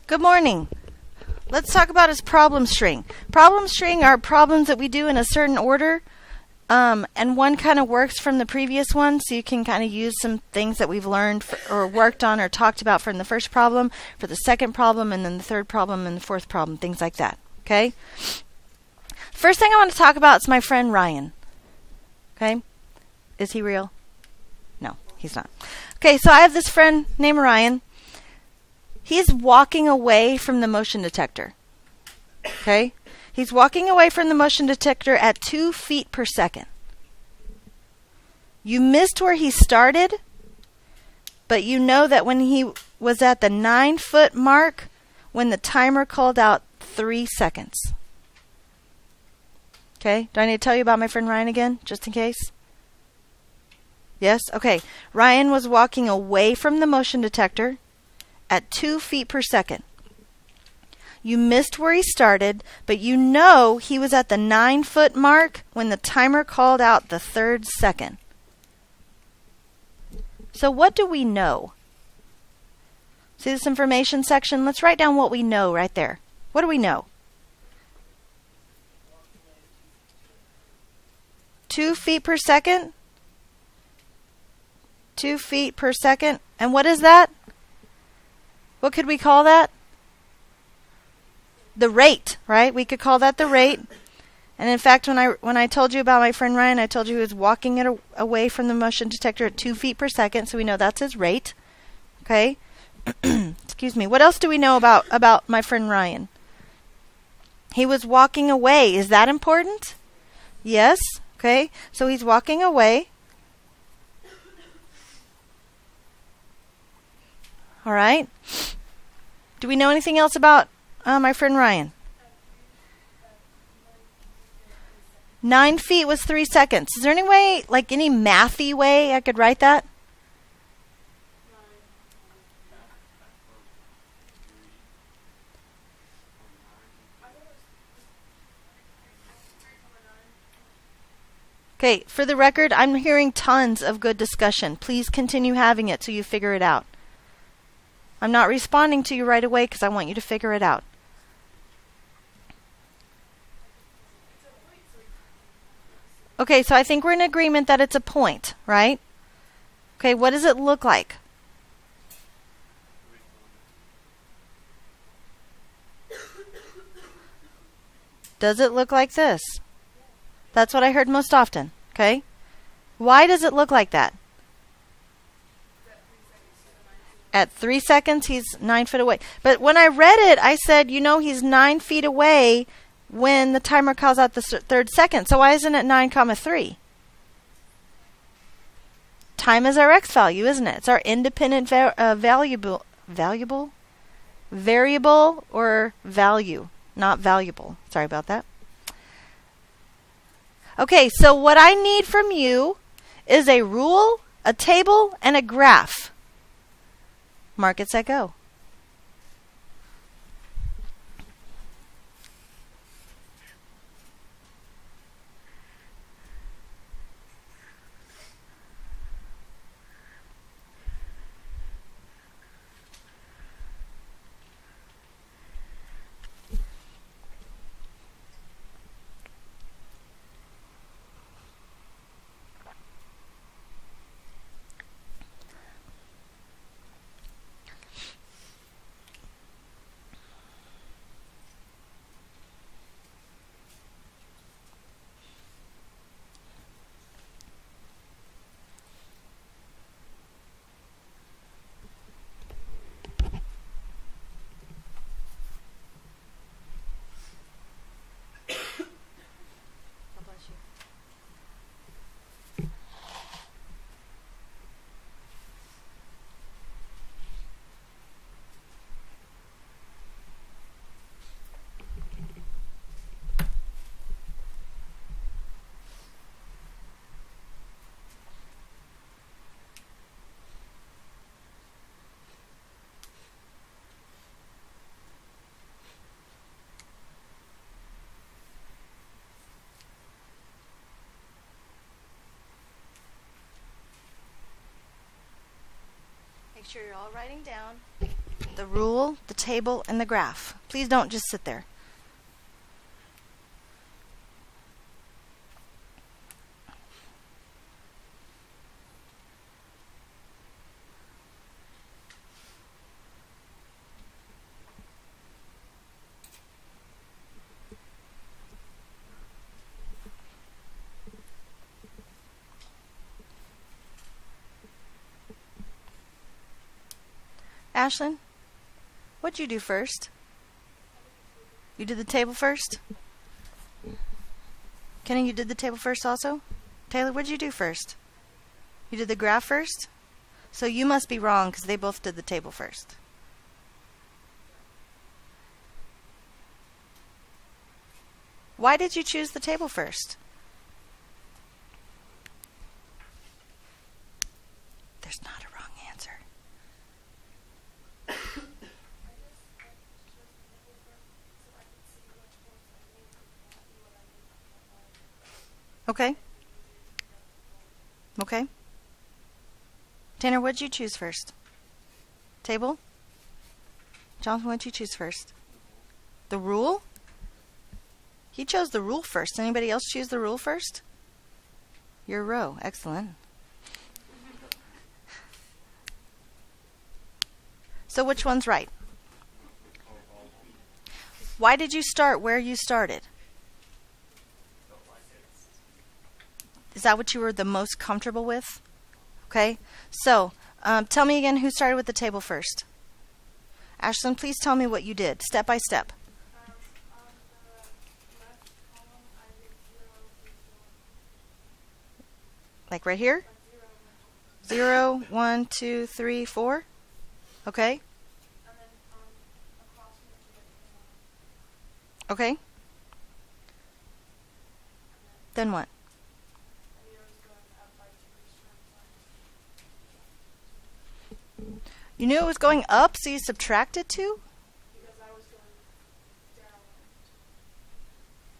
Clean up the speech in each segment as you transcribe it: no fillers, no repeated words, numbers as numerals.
Good morning. Let's talk about his problem string. Problem string are problems that we do in a certain order, and one kind of works from the previous one, so you can kind of use some things that we've learned or worked on or talked about from the first problem, for the second problem, and then the third problem and the fourth problem, things like that. Okay? First thing I want to talk about is my friend Ryan. Okay? Is he real? No, he's not. Okay, so I have this friend named Ryan. He's walking away from the motion detector. Okay? He's walking away from the motion detector at 2 feet per second. You missed where he started, but you know that when he was at the 9-foot mark, when the timer called out 3 seconds. Okay? Do I need to tell you about my friend Ryan again, just in case? Yes? Okay. Ryan was walking away from the motion detector at 2 feet per second. You missed where he started, but you know he was at the 9-foot mark when the timer called out the 3rd second. So what do we know? See this information section? Let's write down what we know right there. What do we know? 2 feet per second? 2 feet per second. And what is that? What could we call that? The rate, right? We could call that the rate. And in fact, when I told you about my friend Ryan, I told you he was walking away from the motion detector at 2 feet per second, so we know that's his rate. Okay? Excuse me. What else do we know about my friend Ryan? He was walking away. Is that important? Yes. Okay. So he's walking away. All right. Do we know anything else about my friend Ryan? 9 feet was 3 seconds. Is there any way, like any mathy way I could write that? Okay, for the record, I'm hearing tons of good discussion. Please continue having it till you figure it out. I'm not responding to you right away because I want you to figure it out. Okay, so I think we're in agreement that it's a point, right? Okay, what does it look like? Does it look like this? That's what I heard most often, okay? Why does it look like that? At 3 seconds, he's 9 feet away. But when I read it, I said, you know, he's 9 feet away when the timer calls out the 3rd second. So why isn't it 9,3? Time is our x value, isn't it? It's our independent variable or value, not valuable. Sorry about that. Okay, so what I need from you is a rule, a table, and a graph. Mark it, set, go. Make sure you're all writing down. The rule, the table, and the graph. Please don't just sit there. Ashlyn, what'd you do first? You did the table first? Kenny, you did the table first also? Taylor, what'd you do first? You did the graph first? So you must be wrong because they both did the table first. Why did you choose the table first? There's not a wrong answer. Okay. Okay. Tanner, what did you choose first? Table? Jonathan, what did you choose first? The rule? He chose the rule first. Anybody else choose the rule first? Your row. Excellent. So which one's right? Why did you start where you started? Is that what you were the most comfortable with? Okay. So tell me again who started with the table first. Ashlyn, please tell me what you did, step by step. Like right here? 0, 1, 2, 3, 4. Okay. Okay. Then what? You knew it was going up, so you subtracted 2? Because I was going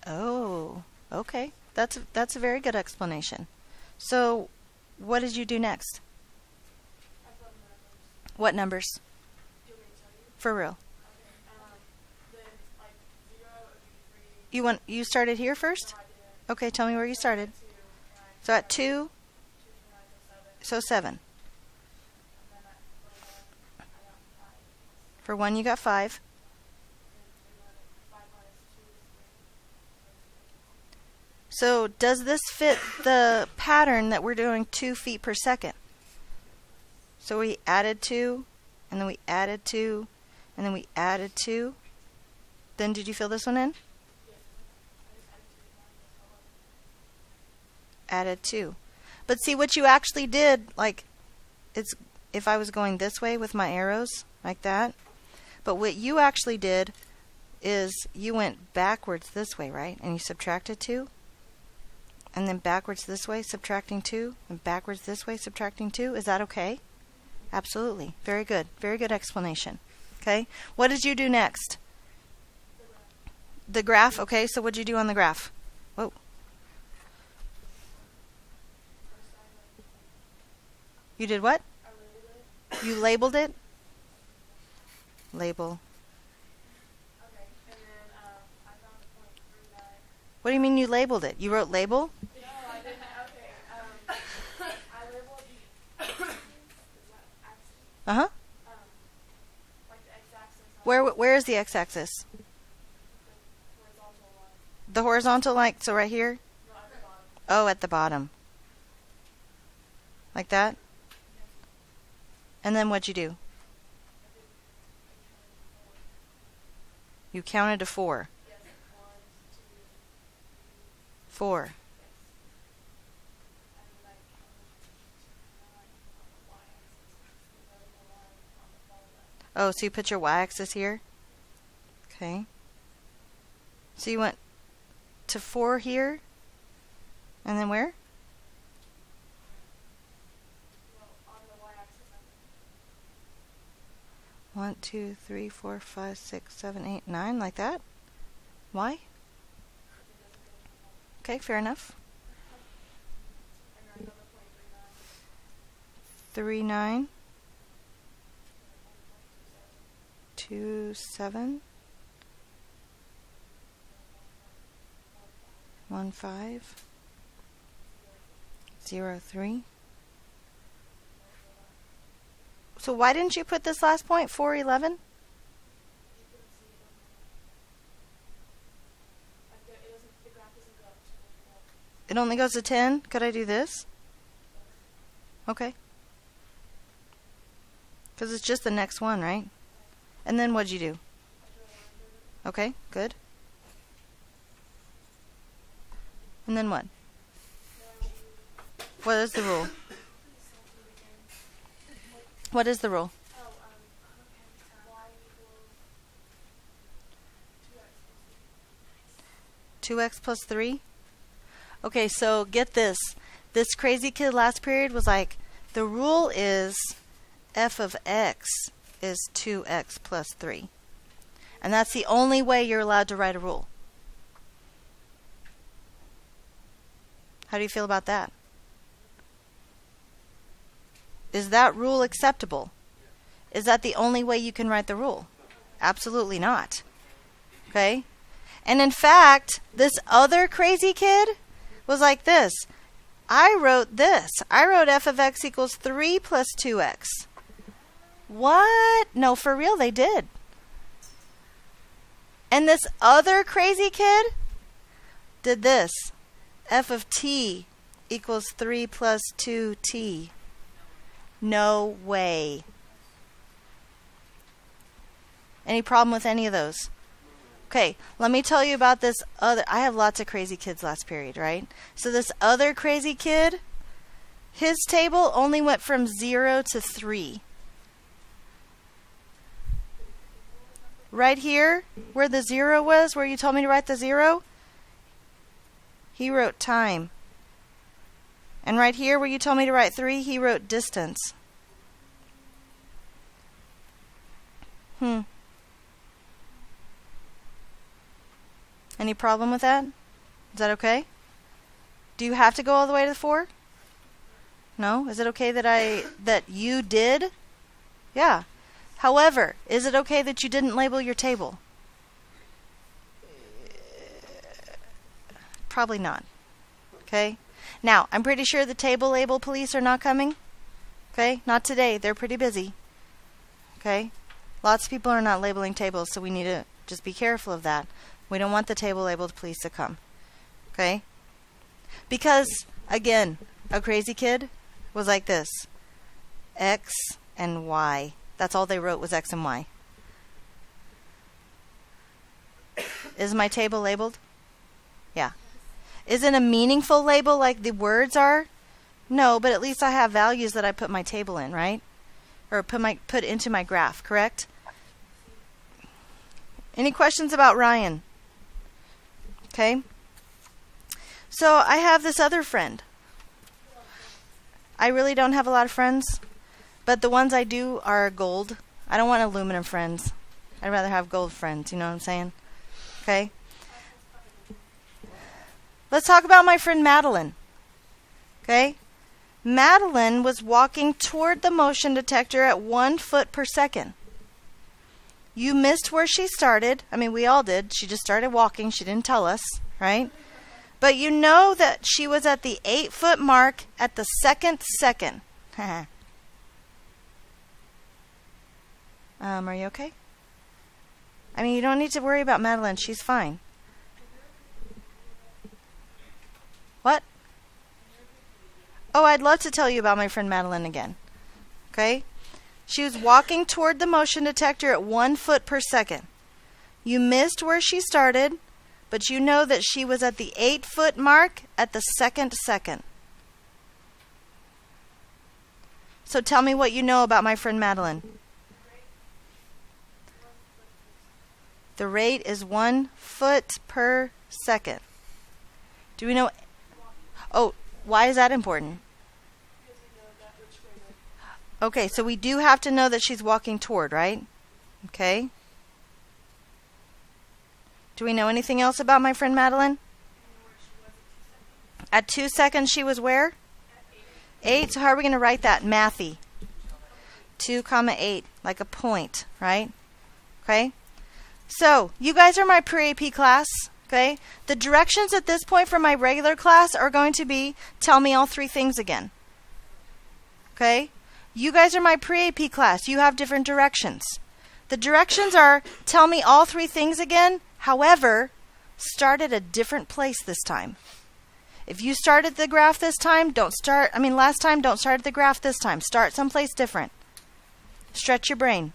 down. Oh, okay. That's a very good explanation. So, what did you do next? I put numbers. What numbers? Do you want me to tell you? For real. Okay. Then, like, 0 would be 3. You started here first? No, I didn't. Okay, tell me where you started. 2. So at 2, 2 to 9 is 7. so 7. And then I got 5. For 1 you got 5. And 5 minus 2 is 3. So does this fit the pattern that we're doing 2 feet per second? So we added 2, and then we added 2, and then we added 2. Then did you fill this one in? Added 2. But see what you actually did, like, it's if I was going this way with my arrows, like that. But what you actually did is you went backwards this way, right? And you subtracted 2. And then backwards this way, subtracting 2. And backwards this way, subtracting 2. Is that okay? Absolutely. Very good. Very good explanation. Okay. What did you do next? The graph. Okay. So what did you do on the graph? Whoa. You did what? You labeled it? Label. Okay. And then I found the point 39. What do you mean you labeled it? You wrote label? No, I didn't. Okay. I labeled the axis. Uh-huh. Like the x-axis. Where is the x-axis? The horizontal line. The horizontal, like, so right here? No, at the bottom. Oh, at the bottom. Like that? And then what'd you do? You counted to 4. Yes. 1, 2, 3, 4. yes. And then I counted to 9 on the y-axis. The vertical line on the far left. Oh, so you put your y-axis here? Okay. So you went to 4 here? And then where? Well, on the y-axis, 1, 2, 3, 4, 5, 6, 7, 8, 9, like that? Why? Okay, fair enough. and another point 39. 3, 9. 2, 7, 1, 5, 0, 3. So why didn't you put this last point, 4, 11? It only goes to 10? Could I do this? Okay. Because it's just the next one, right? And then what'd you do? Okay, good. And then what? What is the rule? What is the rule? 2x plus 3? Okay, so get this. This crazy kid last period was like, the rule is f of x is 2x plus 3. And that's the only way you're allowed to write a rule. How do you feel about that? Is that rule acceptable? Is that the only way you can write the rule? Absolutely not. Okay? And in fact, this other crazy kid was like this. I wrote this. I wrote f of x equals 3 plus 2x. What? No, for real, they did. And this other crazy kid did this. F of t equals 3 plus 2t. No way. Any problem with any of those? Okay, let me tell you about this other. I have lots of crazy kids last period, right? So this other crazy kid, his table only went from 0 to 3. Right here, where the 0 was, where you told me to write the 0, he wrote time. And right here, where you told me to write 3, he wrote distance. Any problem with that? Is that okay? Do you have to go all the way to the 4? No? Is it okay that you did? Yeah. However, is it okay that you didn't label your table? Probably not. Okay? Now, I'm pretty sure the table label police are not coming. Okay? Not today. They're pretty busy. Okay? Lots of people are not labeling tables, so we need to just be careful of that. We don't want the table labeled police to come. Okay? Because, again, a crazy kid was like this. X and Y. That's all they wrote was X and Y. Is my table labeled? Yeah. Is it a meaningful label like the words are? No, but at least I have values that I put my table in, right? Or put into my graph, correct? Any questions about Ryan? Okay. So I have this other friend. I really don't have a lot of friends, but the ones I do are gold. I don't want aluminum friends. I'd rather have gold friends, you know what I'm saying? Okay. Let's talk about my friend Madeline. Okay. Madeline was walking toward the motion detector at 1 foot per second. You missed where she started. I mean, we all did. She just started walking. She didn't tell us, right? But you know that she was at the 8-foot mark at the second second. Are you okay? I mean, you don't need to worry about Madeline. She's fine. What? Oh, I'd love to tell you about my friend Madeline again. Okay? She was walking toward the motion detector at 1 foot per second. You missed where she started, but you know that she was at the 8-foot mark at the second second. So tell me what you know about my friend Madeline. The rate is 1 foot per second. Do we know? Oh, why is that important? Okay, so we do have to know that she's walking toward, right? Okay. Do we know anything else about my friend Madeline? At 2 seconds she was where? 8. So how are we going to write that? Mathy. 2, 8, like a point, right? Okay? So, you guys are my pre-AP class. Okay? The directions at this point for my regular class are going to be, tell me all three things again. Okay? You guys are my pre-AP class. You have different directions. The directions are, tell me all three things again. However, start at a different place this time. If you start at the graph this time, last time, don't start at the graph this time. Start someplace different. Stretch your brain,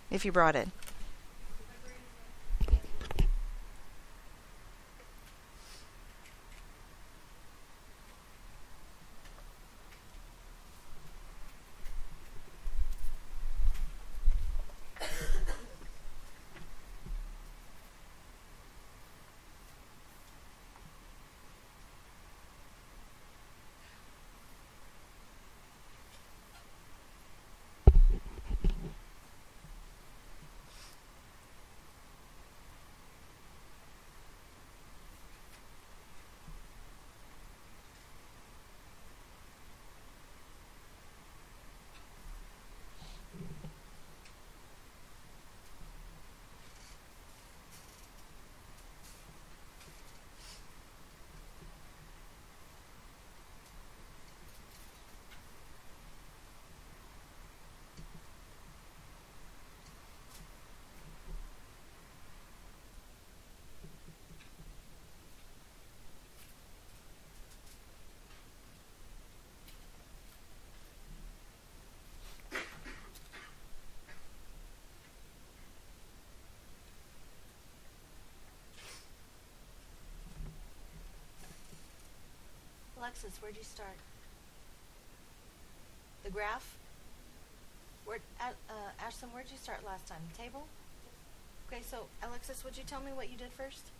if you brought it. Alexis, where'd you start? The graph? Ashton, where'd you start last time? The table? Okay, so Alexis, would you tell me what you did first?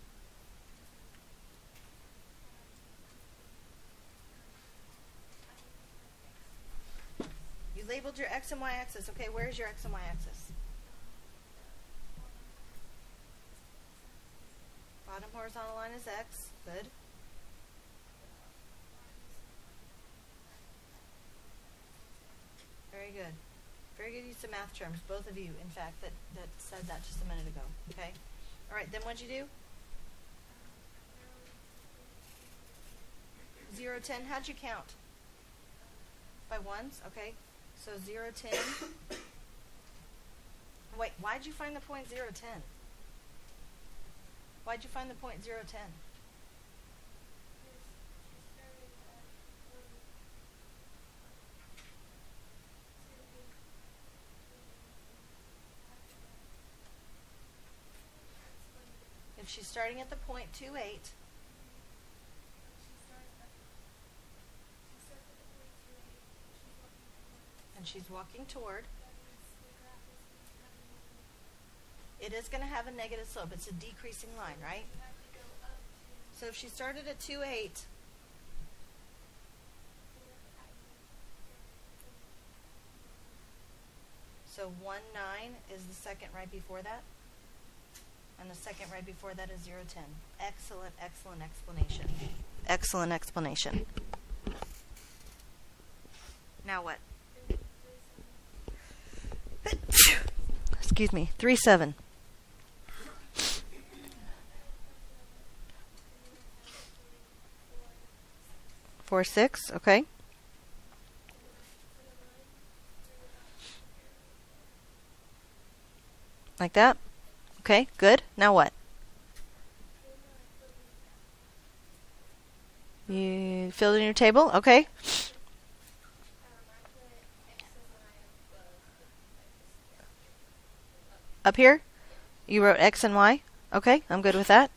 You labeled your x and y axis. Okay, where's your x and y axis? Bottom horizontal line is x. Good. Very good. Very good use of math terms, both of you, in fact, that said that just a minute ago. Okay? All right, then what'd you do? 0, 10. How'd you count? By ones? Okay. So 0, 10. Wait, why'd you find the point 0, 10? Why'd you find the point 0, 10? If she's starting at the point 2, 8. And she's walking toward. It is going to have a negative slope. It's a decreasing line, right? So if she started at 2, 8. So 1, 9 is the second right before that. And the second right before that is 0, 10. Excellent, excellent explanation. Excellent explanation. Now what? Excuse me. 3, 7. 4, 6. Okay. Like that? Okay, good. Now what? You filled in your table? Okay. Up here? You wrote X and Y? Okay, I'm good with that.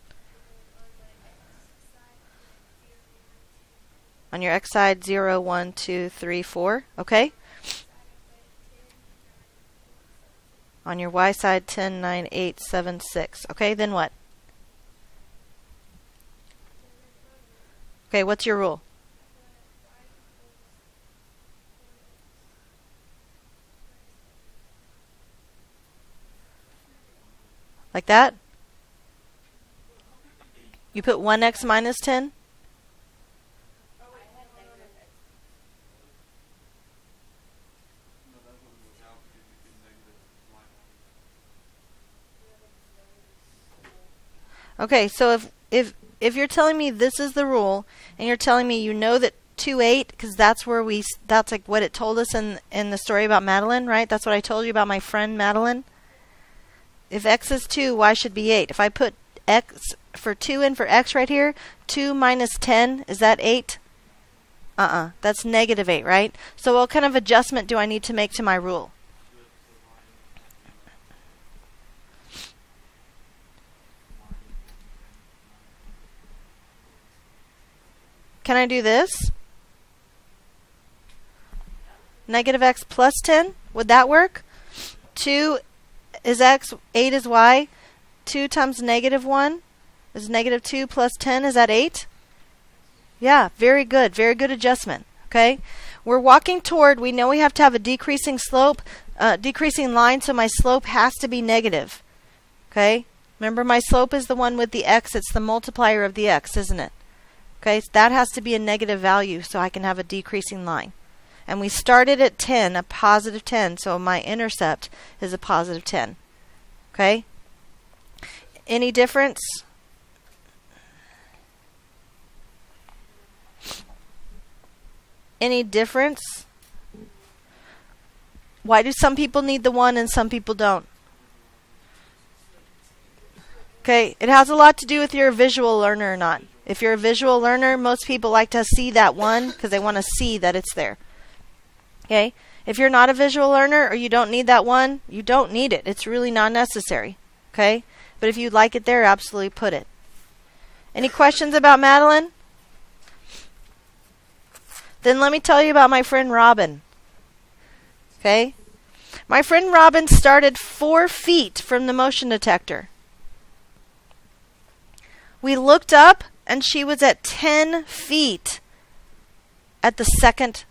On your X side, 0, 1, 2, 3, 4. Okay. On your Y side, 10, 9, 8, 7, 6. Okay, then what? Okay, what's your rule? Like that? You put 1x minus 10? Okay, so if you're telling me this is the rule, and you're telling me you know that 2, 8, because that's like what it told us in the story about Madeline, right? That's what I told you about my friend Madeline. If x is 2, y should be 8. If I put x for 2 in for x right here, 2 minus 10, is that 8? That's negative 8, right? So what kind of adjustment do I need to make to my rule? Can I do this? Negative x plus 10? Would that work? 2 is x, 8 is y. 2 times negative 1 is negative 2 plus 10. Is that 8? Yeah, very good. Very good adjustment. Okay? We're walking toward, we know we have to have a decreasing slope, decreasing line, so my slope has to be negative. Okay? Remember, my slope is the one with the x. It's the multiplier of the x, isn't it? Okay, so that has to be a negative value so I can have a decreasing line. And we started at 10, a positive 10, so my intercept is a positive 10. Okay? Any difference? Any difference? Why do some people need the 1 and some people don't? Okay, it has a lot to do with you're a visual learner or not. If you're a visual learner, most people like to see that 1 because they want to see that it's there. Okay? If you're not a visual learner or you don't need that 1, you don't need it. It's really not necessary. Okay? But if you'd like it there, absolutely put it. Any questions about Madeline? Then let me tell you about my friend Robin. Okay? My friend Robin started 4 feet from the motion detector. We looked up and she was at 10 feet at the second.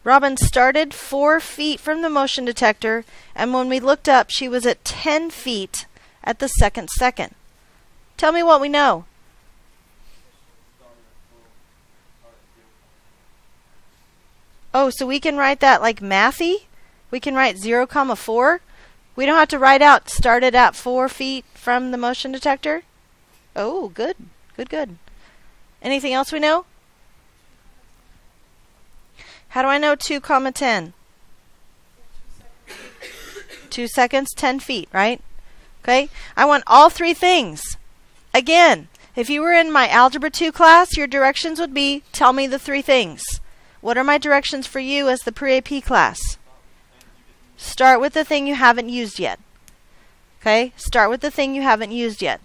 Robin started 4 feet from the motion detector, and when we looked up, she was at 10 feet at the second. Tell me what we know. Oh, so we can write that like mathy? We can write 0, 4? We don't have to write out started at 4 feet from the motion detector? Oh, good. Good. Anything else we know? How do I know 2, 10? 2 seconds, 10 feet, right? Okay? I want all 3 things. Again, if you were in my Algebra 2 class, your directions would be, tell me the 3 things. What are my directions for you as the pre-AP class? Start with the thing you haven't used yet. Okay? Start with the thing you haven't used yet.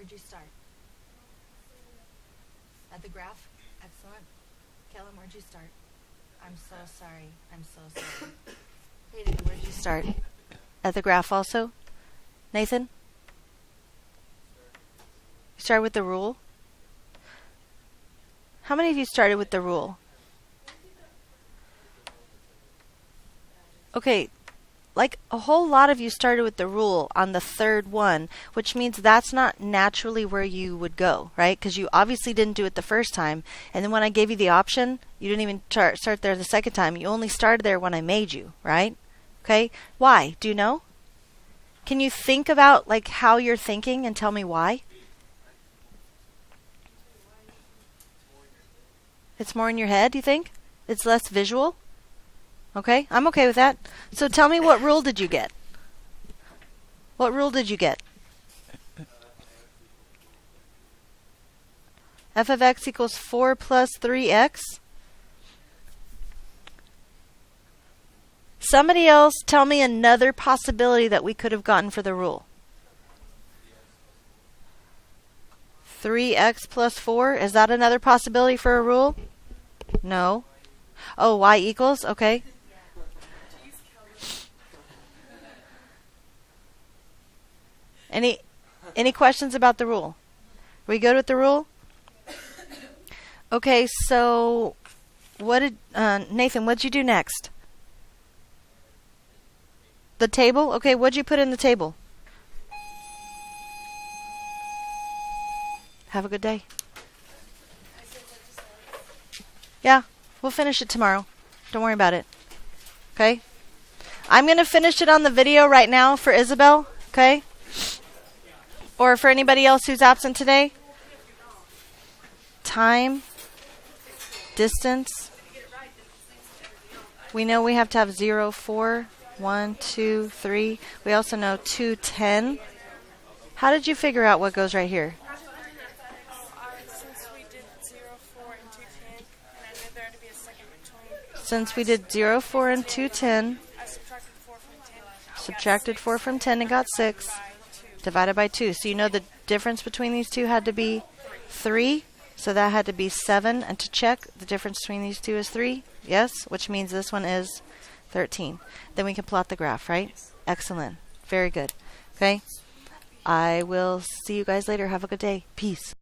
Where'd you start? At the graph? Excellent. Kellen, where'd you start? I'm so sorry. I'm so sorry. Hayden, where'd you start? At the graph also? Nathan? You started with the rule? How many of you started with the rule? Okay, like a whole lot of you started with the rule on the third one, which means that's not naturally where you would go, right? Because you obviously didn't do it the first time. And then when I gave you the option, you didn't even start there the second time. You only started there when I made you, right? Okay, why? Do you know? Can you think about like how you're thinking and tell me why? It's more in your head, you think? It's less visual? Okay, I'm okay with that. So tell me, what rule did you get? What rule did you get? F of x equals 4 plus 3x. Somebody else tell me another possibility that we could have gotten for the rule. 3x plus 4. Is that another possibility for a rule? No. Oh, y equals? Okay. Any questions about the rule? Are we good with the rule? Okay, so what did Nathan, what'd you do next? The table? Okay, what'd you put in the table? Have a good day. Yeah, we'll finish it tomorrow. Don't worry about it. Okay? I'm going to finish it on the video right now for Isabel. Okay? Or for anybody else who's absent today. Time. Distance. We know we have to have 0, 4, 1, 2, 3. We also know 2, 10. How did you figure out what goes right here? Since we did 0, 4, and 2, 10, subtracted 4 from 10 and got 6, divided by 2. So you know the difference between these two had to be 3, so that had to be 7. And to check, the difference between these two is 3, yes, which means this one is 13. Then we can plot the graph, right? Excellent. Very good. Okay? I will see you guys later. Have a good day. Peace.